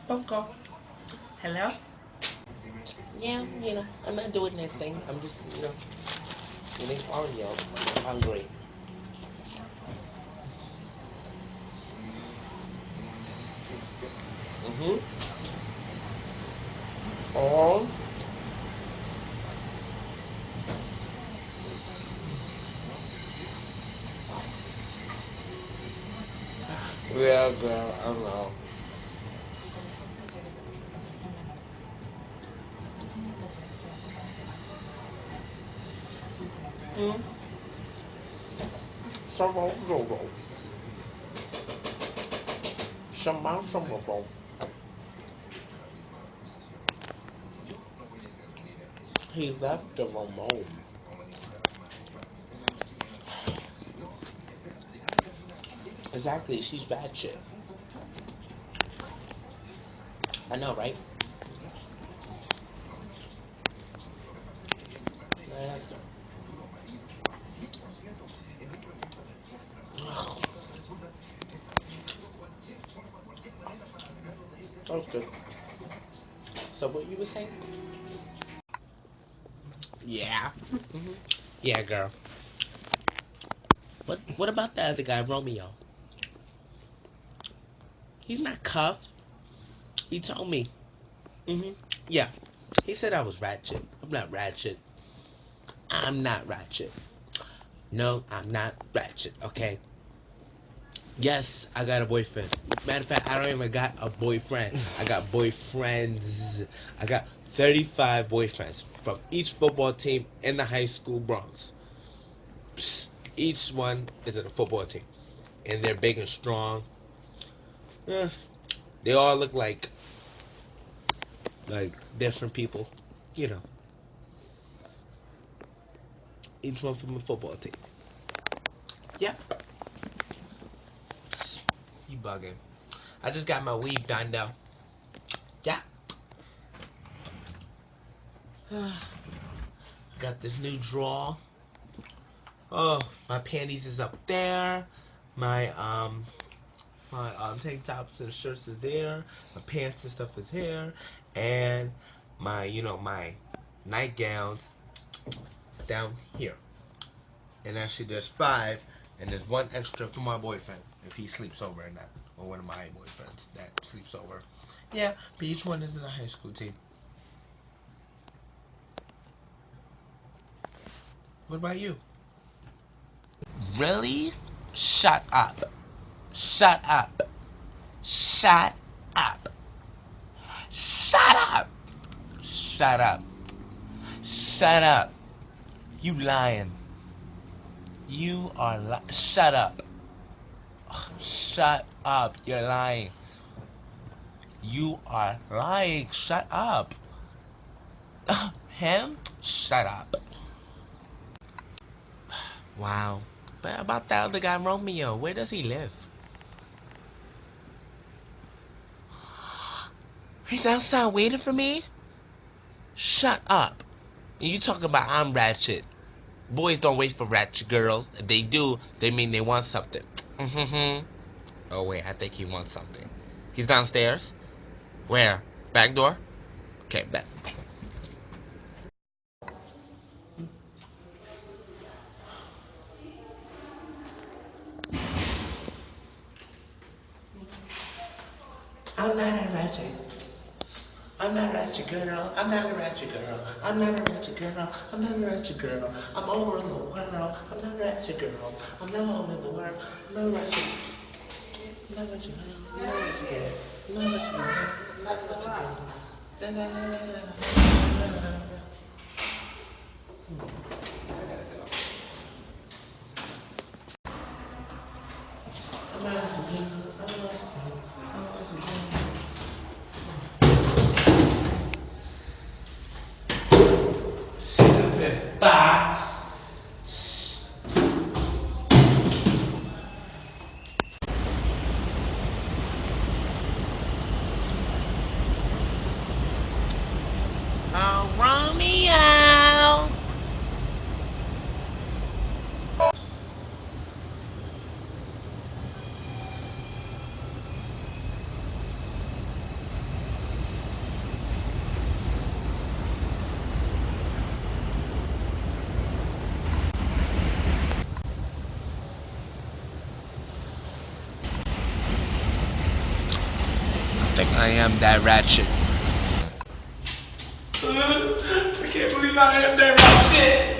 Phone call. Hello? Yeah, I'm not doing anything. I'm just, eating Oreo. I'm hungry. Mm-hmm. Oh, yeah, girl, I know. Mm. Some some He left the remote. Exactly, she's Ratchet. I know, right? I asked her. That was good. So what you were saying? Yeah. Hmm. Yeah, girl. What about the other guy, Romeo? He's not cuffed. He told me. Hmm. Yeah. He said I was Ratchet. I'm not Ratchet. I'm not Ratchet. No, I'm not Ratchet, okay? Yes, I got a boyfriend. Matter of fact, I don't even got a boyfriend. I got boyfriends. I got 35 boyfriends from each football team in the high school Bronx. Psst, each one is a football team. And they're big and strong. Eh, they all look like different people. You know, each one from a football team. Yeah. Psst, you bugging. I just got my weave done though. Yeah. Got this new draw. Oh, my panties is up there. My tank tops and shirts is there. My pants and stuff is here, and my nightgowns is down here. And actually, there's five, and there's one extra for my boyfriend if he sleeps over in that, or one of my boyfriends that sleeps over. Yeah, but each one is in a high school team. What about you? Really? Shut up. Shut up. Shut up. Shut up. Shut up. Shut up. You lying. You are shut up. Shut up. You're lying. You are lying. Shut up. Him? Shut up. Wow. But about that other guy, Romeo, where does he live? He's outside waiting for me? Shut up. And you talk about I'm ratchet. Boys don't wait for ratchet girls. If they do, they mean they want something. Mm-hmm. Oh, wait, I think he wants something. He's downstairs? Where? Back door? Okay, back. I'm not a ratchet. I'm not a ratchet girl. I'm not a ratchet girl. I'm not a ratchet girl. I'm not a ratchet girl. I'm over in the world. I'm not a ratchet girl. I'm not over in the world. I'm not a ratchet. I'm not a ratchet girl. I'm not a ratchet girl. I'm not a ratchet girl. I'm not a ratchet girl. Da, da, da, da, da, da. I gotta go. I'm not a ratchet girl. I'm not a ratchet girl. I'm not a ratchet girl. Stupid box. Oh, Romeo. think I am that ratchet. I can't believe I am that Ratchet.